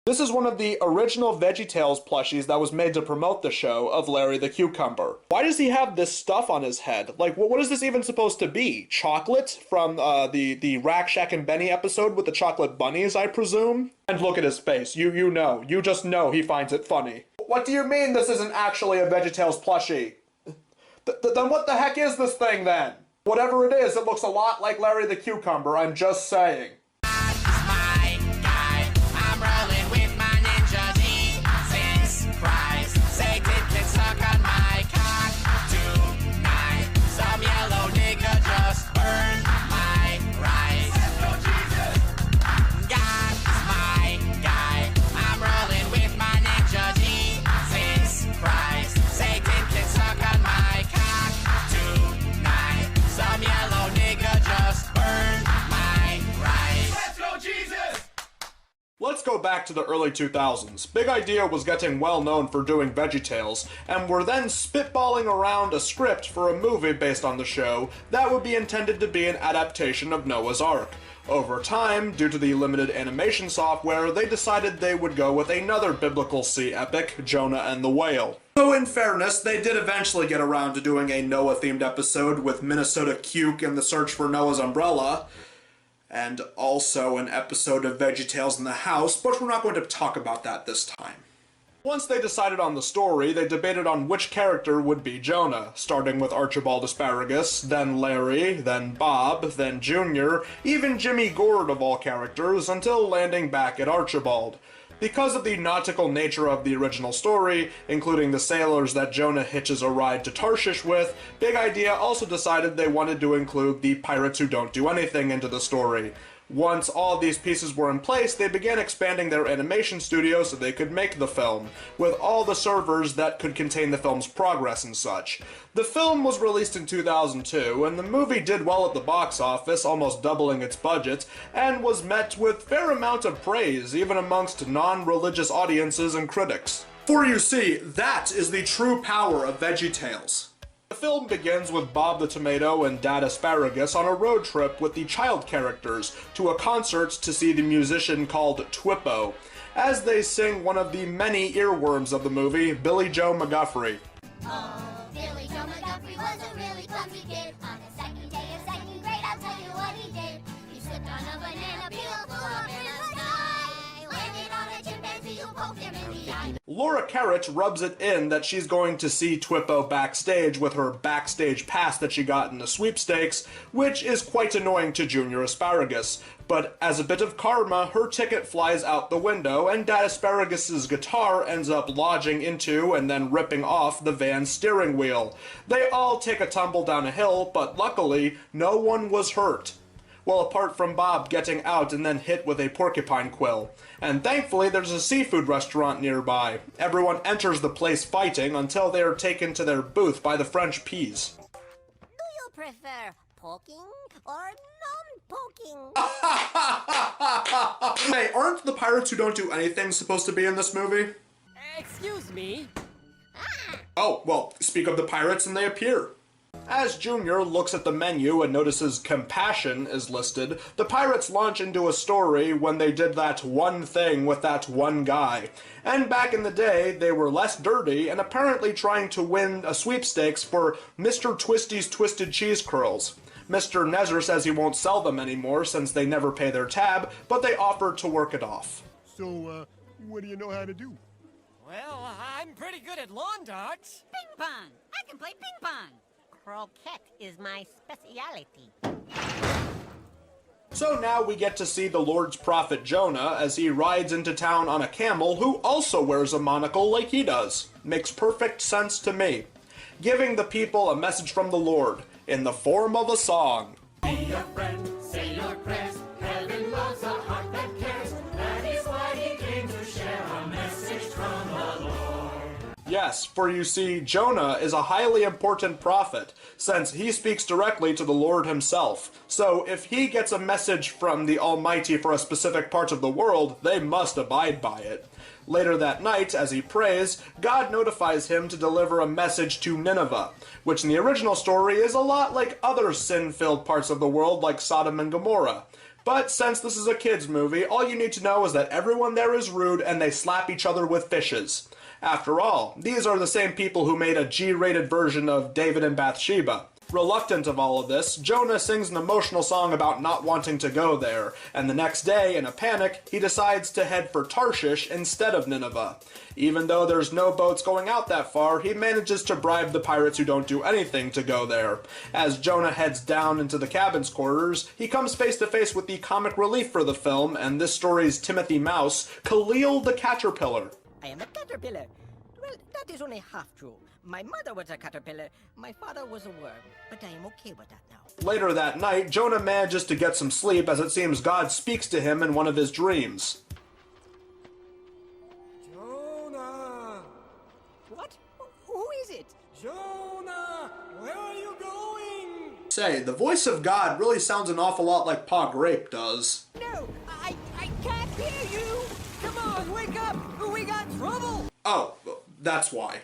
This is one of the original VeggieTales plushies that was made to promote the show of Larry the Cucumber. Why does he have this stuff on his head? Like, what is this even supposed to be? Chocolate from the Rack, Shack, and Benny episode with the chocolate bunnies, I presume? And look at his face. You just know he finds it funny. What do you mean this isn't actually a VeggieTales plushie? Then what the heck is this thing then? Whatever it is, it looks a lot like Larry the Cucumber, I'm just saying. Let's go back to the early 2000s. Big Idea was getting well known for doing VeggieTales, and were then spitballing around a script for a movie based on the show that would be intended to be an adaptation of Noah's Ark. Over time, due to the limited animation software, they decided they would go with another biblical sea epic, Jonah and the Whale. So in fairness, they did eventually get around to doing a Noah-themed episode with Minnesota Cuke and the search for Noah's umbrella, and also an episode of VeggieTales in the House, but we're not going to talk about that this time. Once they decided on the story, they debated on which character would be Jonah, starting with Archibald Asparagus, then Larry, then Bob, then Junior, even Jimmy Gourd of all characters, until landing back at Archibald. Because of the nautical nature of the original story, including the sailors that Jonah hitches a ride to Tarshish with, Big Idea also decided they wanted to include the pirates who don't do anything into the story. Once all these pieces were in place, they began expanding their animation studio so they could make the film, with all the servers that could contain the film's progress and such. The film was released in 2002, and the movie did well at the box office, almost doubling its budget, and was met with fair amount of praise, even amongst non-religious audiences and critics. For you see, that is the true power of VeggieTales. The film begins with Bob the Tomato and Dad Asparagus on a road trip with the child characters to a concert to see the musician called Twippo, as they sing one of the many earworms of the movie, Billy Joe McGuffrey. Oh, Billy Joe McGuffrey was a really clumsy kid. On the second day of second grade, I'll tell you what he did. He slipped on a banana peel, flew up in the sky, landed on a chimpanzee who poked him in the eye. Laura Carrot rubs it in that she's going to see Twippo backstage with her backstage pass that she got in the sweepstakes, which is quite annoying to Junior Asparagus. But as a bit of karma, her ticket flies out the window, and Dad Asparagus's guitar ends up lodging into and then ripping off the van's steering wheel. They all take a tumble down a hill, but luckily, no one was hurt. Well, apart from Bob getting out and then hit with a porcupine quill. And thankfully, there's a seafood restaurant nearby. Everyone enters the place fighting until they are taken to their booth by the French peas. Do you prefer poking or non-poking? Hey, aren't the pirates who don't do anything supposed to be in this movie? Excuse me? Oh, well, speak of the pirates and they appear. As Junior looks at the menu and notices compassion is listed, the pirates launch into a story when they did that one thing with that one guy. And back in the day, they were less dirty and apparently trying to win a sweepstakes for Mr. Twisty's Twisted Cheese Curls. Mr. Nezer says he won't sell them anymore since they never pay their tab, but they offer to work it off. So, what do you know how to do? Well, I'm pretty good at lawn darts. Ping pong! I can play ping pong! Croquette is my speciality. So now we get to see the Lord's prophet Jonah as he rides into town on a camel who also wears a monocle like he does. Makes perfect sense to me. Giving the people a message from the Lord in the form of a song. Be a friend, say your prayers. Heaven loves a heart that cares. That is why he came to share a message from the Lord. Yes, for you see, Jonah is a highly important prophet, since he speaks directly to the Lord himself. So if he gets a message from the Almighty for a specific part of the world, they must abide by it. Later that night, as he prays, God notifies him to deliver a message to Nineveh, which in the original story is a lot like other sin-filled parts of the world like Sodom and Gomorrah. But since this is a kids movie, all you need to know is that everyone there is rude and they slap each other with fishes. After all, these are the same people who made a G-rated version of David and Bathsheba. Reluctant of all of this, Jonah sings an emotional song about not wanting to go there, and the next day, in a panic, he decides to head for Tarshish instead of Nineveh. Even though there's no boats going out that far, he manages to bribe the pirates who don't do anything to go there. As Jonah heads down into the cabin's quarters, he comes face to face with the comic relief for the film and this story's Timothy Mouse, Khalil the Caterpillar. I am a caterpillar. Well, that is only half true. My mother was a caterpillar, my father was a worm, but I am okay with that now. Later that night, Jonah manages to get some sleep as it seems God speaks to him in one of his dreams. Jonah! What? Who is it? Jonah! Where are you going? Say, the voice of God really sounds an awful lot like Pa Grape does. No, I can't hear you! Come on, wake up! We got trouble! Oh, that's why.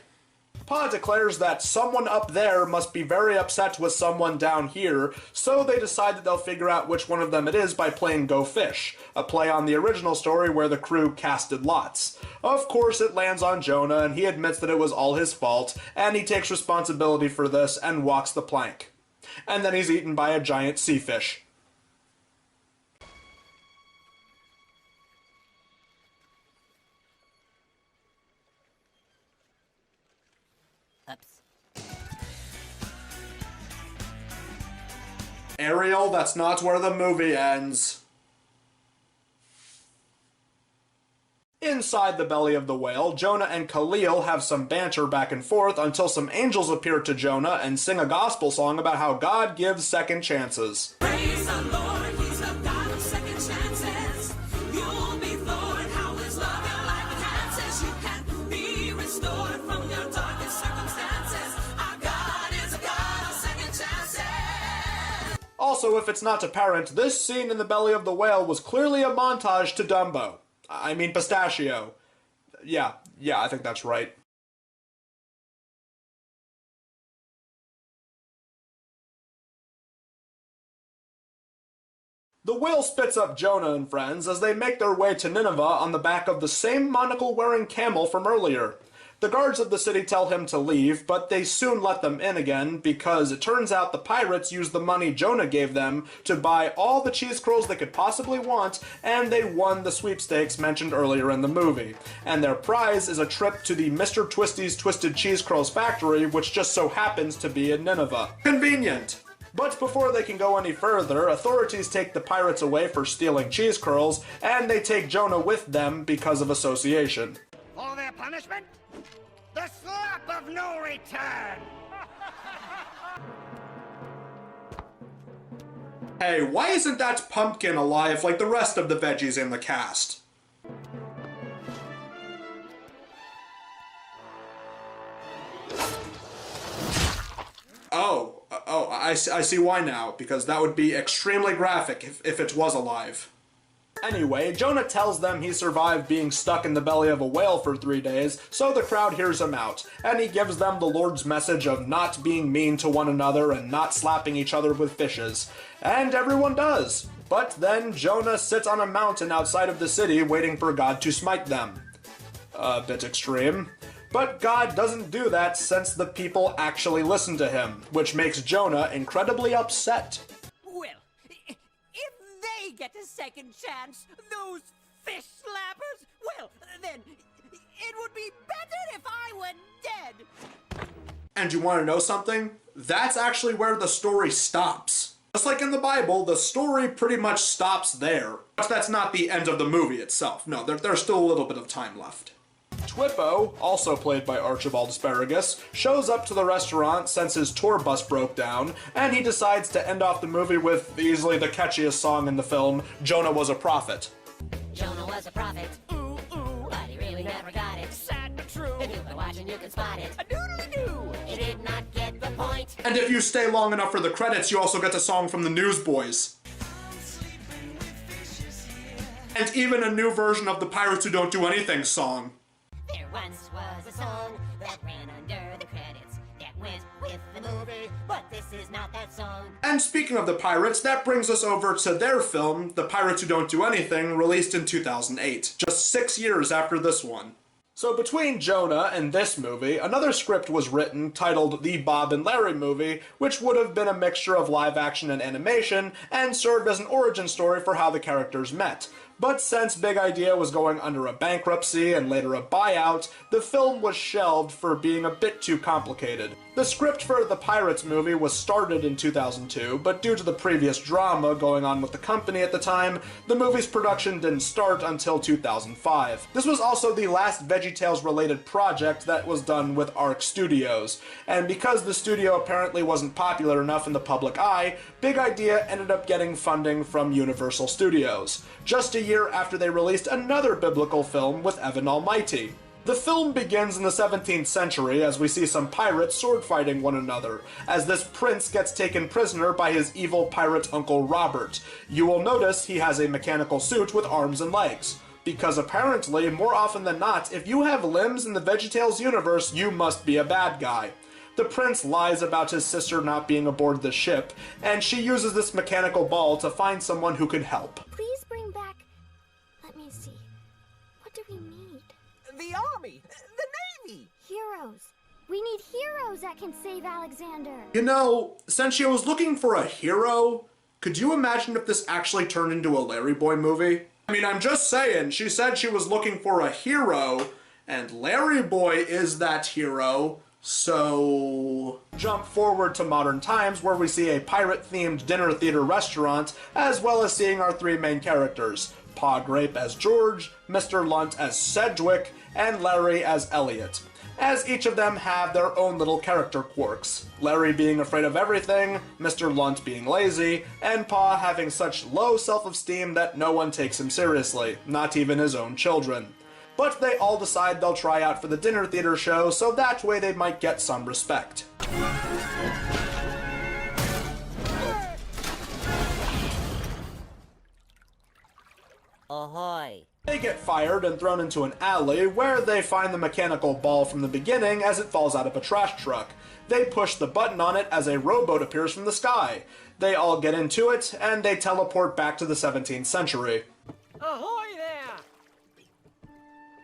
Pa declares that someone up there must be very upset with someone down here, so they decide that they'll figure out which one of them it is by playing Go Fish, a play on the original story where the crew casted lots. Of course, it lands on Jonah, and he admits that it was all his fault, and he takes responsibility for this and walks the plank. And then he's eaten by a giant sea fish. Oops. Ariel, that's not where the movie ends. Inside the belly of the whale, Jonah and Khalil have some banter back and forth until some angels appear to Jonah and sing a gospel song about how God gives second chances. Praise the Lord, he's the God of second chances. You'll be floored how his love your life enhances. You can be restored from your darkest circumstances. Our God is a God of second chances. Also, if it's not apparent, this scene in the belly of the whale was clearly a montage to Dumbo. I mean Pistachio. Yeah, I think that's right. The whale spits up Jonah and friends as they make their way to Nineveh on the back of the same monocle-wearing camel from earlier. The guards of the city tell him to leave, but they soon let them in again because it turns out the pirates used the money Jonah gave them to buy all the cheese curls they could possibly want, and they won the sweepstakes mentioned earlier in the movie. And their prize is a trip to the Mr. Twisty's Twisted Cheese Curls factory, which just so happens to be in Nineveh. Convenient! But before they can go any further, authorities take the pirates away for stealing cheese curls, and they take Jonah with them because of association. For their punishment, the slap of no return! Hey, why isn't that pumpkin alive like the rest of the veggies in the cast? I see why now, because that would be extremely graphic if it was alive. Anyway, Jonah tells them he survived being stuck in the belly of a whale for 3 days, so the crowd hears him out, and he gives them the Lord's message of not being mean to one another and not slapping each other with fishes. And everyone does. But then Jonah sits on a mountain outside of the city waiting for God to smite them. A bit extreme. But God doesn't do that since the people actually listen to him, which makes Jonah incredibly upset. Well, if they get a second chance, those fish slappers, well, then it would be better if I were dead. And you want to know something? That's actually where the story stops. Just like in the Bible, the story pretty much stops there. But that's not the end of the movie itself. No, there's still a little bit of time left. Twippo, also played by Archibald Asparagus, shows up to the restaurant since his tour bus broke down, and he decides to end off the movie with easily the catchiest song in the film, Jonah Was a Prophet. Jonah was a prophet, Ooh, ooh, but he really never got it. sad but true. If you've been watching, you can spot it. A doodly-doo. He did not get the point. And if you stay long enough for the credits, you also get a song from the Newsboys. And even a new version of the Pirates Who Don't Do Anything song. There once was a song that ran under the credits that went with the movie, but this is not that song. And speaking of the pirates, that brings us over to their film, The Pirates Who Don't Do Anything, released in 2008, just 6 years after this one. So between Jonah and this movie, another script was written titled The Bob and Larry Movie, which would have been a mixture of live action and animation, and served as an origin story for how the characters met. But since Big Idea was going under a bankruptcy and later a buyout, the film was shelved for being a bit too complicated. The script for the Pirates movie was started in 2002, but due to the previous drama going on with the company at the time, the movie's production didn't start until 2005. This was also the last VeggieTales related project that was done with Arc Studios, and because the studio apparently wasn't popular enough in the public eye, Big Idea ended up getting funding from Universal Studios, just a year after they released another biblical film with Evan Almighty. The film begins in the 17th century as we see some pirates sword fighting one another, as this prince gets taken prisoner by his evil pirate uncle Robert. You will notice he has a mechanical suit with arms and legs, because apparently, more often than not, if you have limbs in the VeggieTales universe, you must be a bad guy. The prince lies about his sister not being aboard the ship, and she uses this mechanical ball to find someone who can help. Please bring back... Let me see. What do we need? The army! The navy! Heroes. We need heroes that can save Alexander. You know, since she was looking for a hero, could you imagine if this actually turned into a Larry Boy movie? I mean, I'm just saying, she said she was looking for a hero, and Larry Boy is that hero. So, jump forward to modern times where we see a pirate-themed dinner theater restaurant, as well as seeing our three main characters, Pa Grape as George, Mr. Lunt as Sedgwick, and Larry as Elliot, as each of them have their own little character quirks, Larry being afraid of everything, Mr. Lunt being lazy, and Pa having such low self-esteem that no one takes him seriously, not even his own children. But they all decide they'll try out for the dinner theater show, so that way they might get some respect. Ahoy. They get fired and thrown into an alley, where they find the mechanical ball from the beginning as it falls out of a trash truck. They push the button on it as a rowboat appears from the sky. They all get into it, and they teleport back to the 17th century. Ahoy there!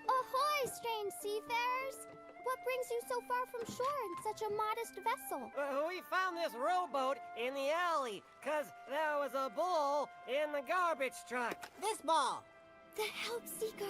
Ahoy, strange seafarers! What brings you so far from shore in such a modest vessel? We found this rowboat in the alley, 'cause there was a bull in the garbage truck. This ball! The help seeker!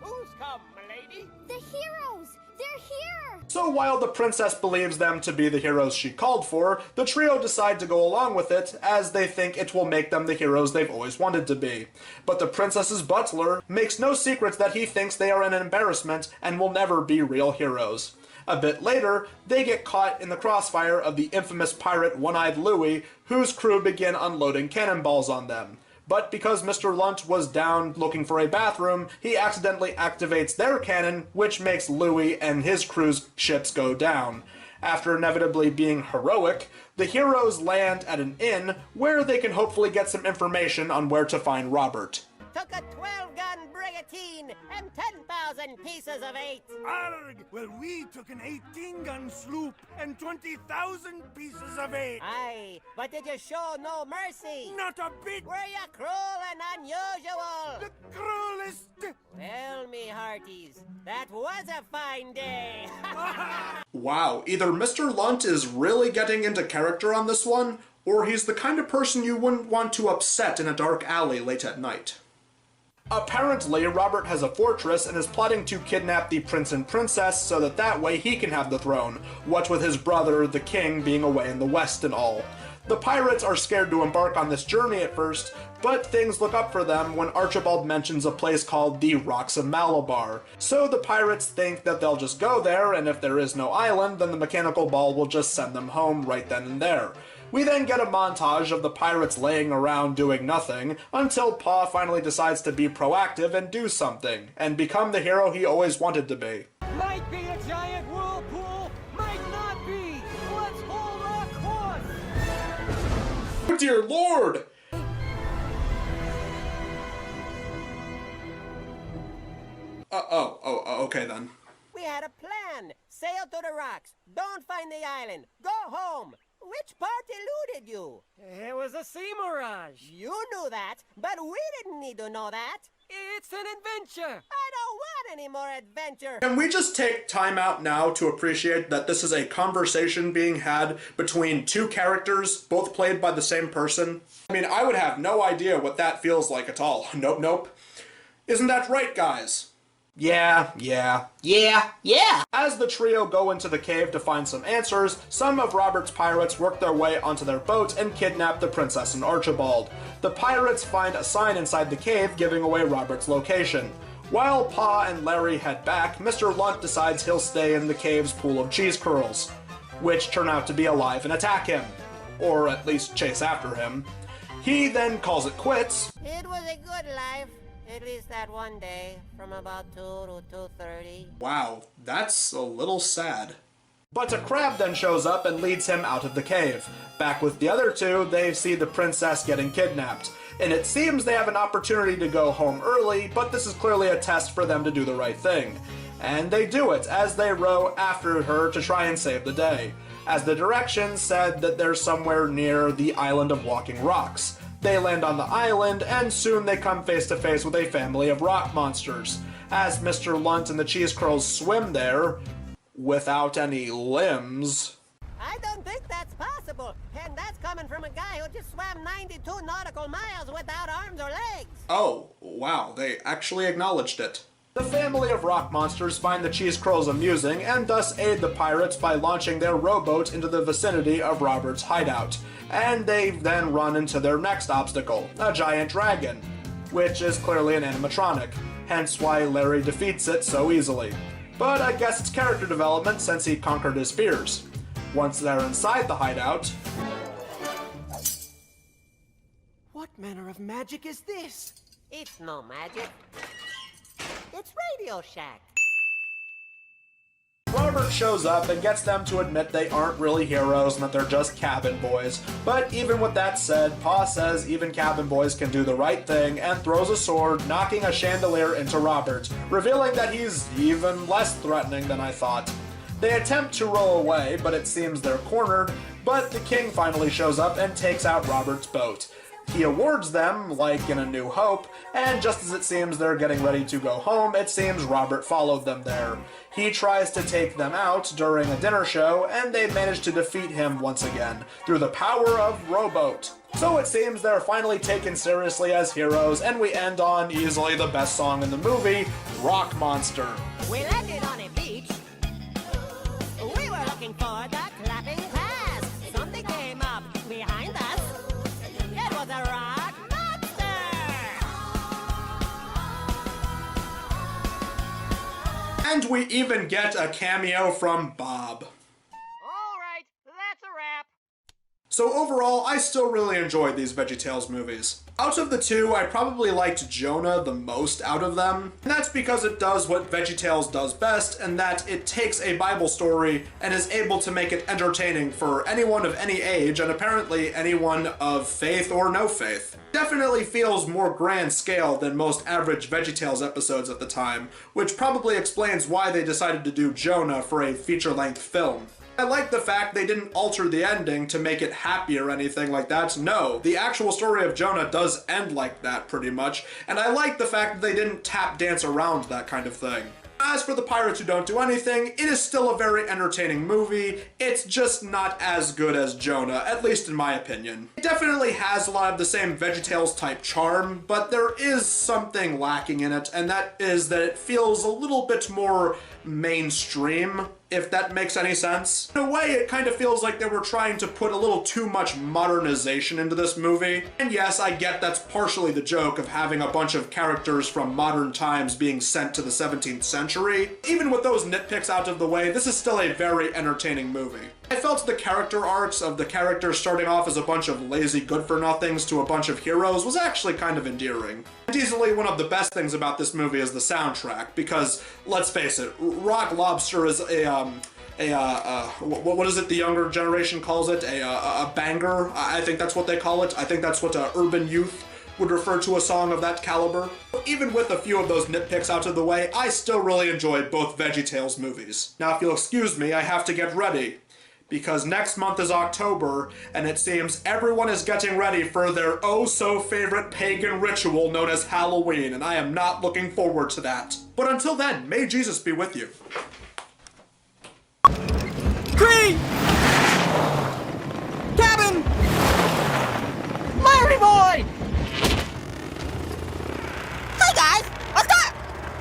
Who's come, milady? The heroes! They're here! So while the princess believes them to be the heroes she called for, the trio decide to go along with it, as they think it will make them the heroes they've always wanted to be. But the princess's butler makes no secrets that he thinks they are an embarrassment and will never be real heroes. A bit later, they get caught in the crossfire of the infamous pirate One-Eyed Louie, whose crew begin unloading cannonballs on them. But because Mr. Lunt was down looking for a bathroom, he accidentally activates their cannon, which makes Louis and his crew's ships go down. After inevitably being heroic, the heroes land at an inn where they can hopefully get some information on where to find Robert. Took a 12-gun brigantine and 10,000 pieces of 8. Arg! Well, we took an 18-gun sloop and 20,000 pieces of 8. Aye, but did you show no mercy? Not a bit! Were you cruel and unusual? The cruelest! Well, me hearties, that was a fine day. Wow, either Mr. Lunt is really getting into character on this one, or he's the kind of person you wouldn't want to upset in a dark alley late at night. Apparently, Robert has a fortress and is plotting to kidnap the prince and princess so that way he can have the throne, what with his brother, the king, being away in the west and all. The pirates are scared to embark on this journey at first, but things look up for them when Archibald mentions a place called the Rocks of Malabar. So the pirates think that they'll just go there, and if there is no island, then the mechanical ball will just send them home right then and there. We then get a montage of the pirates laying around doing nothing, until Pa finally decides to be proactive and do something, and become the hero he always wanted to be. Might be a giant whirlpool, might not be. Let's hold our course. Oh dear lord! Okay then. We had a plan. sail to the rocks. Don't find the island. Go home. Which part eluded you? It was a sea mirage. You knew that, but we didn't need to know that. It's an adventure. I don't want any more adventure. Can we just take time out now to appreciate that this is a conversation being had between two characters, both played by the same person? I mean, I would have no idea what that feels like at all. Nope. Isn't that right, guys? Yeah. As the trio go into the cave to find some answers, some of Robert's pirates work their way onto their boat and kidnap the princess and Archibald. The pirates find a sign inside the cave giving away Robert's location. While Pa and Larry head back, Mr. Lunt decides he'll stay in the cave's pool of cheese curls, which turn out to be alive and attack him. Or at least chase after him. He then calls it quits. It was a good life. At least that one day, from about 2 to 2:30. Wow, that's a little sad. But a crab then shows up and leads him out of the cave. Back with the other two, they see the princess getting kidnapped. And it seems they have an opportunity to go home early, but this is clearly a test for them to do the right thing. And they do it, as they row after her to try and save the day, as the directions said that they're somewhere near the island of Walking Rocks. They land on the island, and soon they come face to face with a family of rock monsters. As Mr. Lunt and the Cheese Curls swim there, without any limbs. I don't think that's possible, and that's coming from a guy who just swam 92 nautical miles without arms or legs. Oh, wow, they actually acknowledged it. The family of rock monsters find the Cheese Curls amusing and thus aid the pirates by launching their rowboat into the vicinity of Robert's hideout. And they then run into their next obstacle, a giant dragon, which is clearly an animatronic, hence why Larry defeats it so easily. But I guess it's character development since he conquered his fears. Once they're inside the hideout... What manner of magic is this? It's no magic. It's Radio Shack. Robert shows up and gets them to admit they aren't really heroes and that they're just cabin boys. But even with that said, Pa says even cabin boys can do the right thing and throws a sword, knocking a chandelier into Robert, revealing that he's even less threatening than I thought. They attempt to row away, but it seems they're cornered, but the king finally shows up and takes out Robert's boat. He awards them, like in A New Hope, and just as it seems they're getting ready to go home, it seems Robert followed them there. He tries to take them out during a dinner show, and they manage to defeat him once again, through the power of Rowboat. So it seems they're finally taken seriously as heroes, and we end on easily the best song in the movie, Rock Monster. We landed on a beach. We were looking for the clapping pass. Something came up behind us. It was a rock monster! And we even get a cameo from Bob. All right, that's a wrap. So overall, I still really enjoyed these VeggieTales movies. Out of the two, I probably liked Jonah the most out of them, and that's because it does what VeggieTales does best, and that it takes a Bible story and is able to make it entertaining for anyone of any age, and apparently anyone of faith or no faith. Definitely feels more grand scale than most average VeggieTales episodes at the time, which probably explains why they decided to do Jonah for a feature-length film. I like the fact they didn't alter the ending to make it happy or anything like that. No, the actual story of Jonah does end like that pretty much, and I like the fact that they didn't tap dance around that kind of thing. As for the pirates who don't do anything, it is still a very entertaining movie. It's just not as good as Jonah, at least in my opinion. It definitely has a lot of the same VeggieTales type charm, but there is something lacking in it, and that is that it feels a little bit more mainstream, if that makes any sense. In a way, it kind of feels like they were trying to put a little too much modernization into this movie. And yes, I get that's partially the joke of having a bunch of characters from modern times being sent to the 17th century. Even with those nitpicks out of the way, this is still a very entertaining movie. I felt the character arcs of the characters starting off as a bunch of lazy good-for-nothings to a bunch of heroes was actually kind of endearing. And easily one of the best things about this movie is the soundtrack, because, let's face it, Rock Lobster is what is it the younger generation calls it? A banger? I think that's what they call it. I think that's what urban youth would refer to a song of that caliber. even with a few of those nitpicks out of the way, I still really enjoyed both VeggieTales movies. Now if you'll excuse me, I have to get ready, because next month is October, and it seems everyone is getting ready for their oh-so-favorite pagan ritual known as Halloween, and I am not looking forward to that. But until then, may Jesus be with you.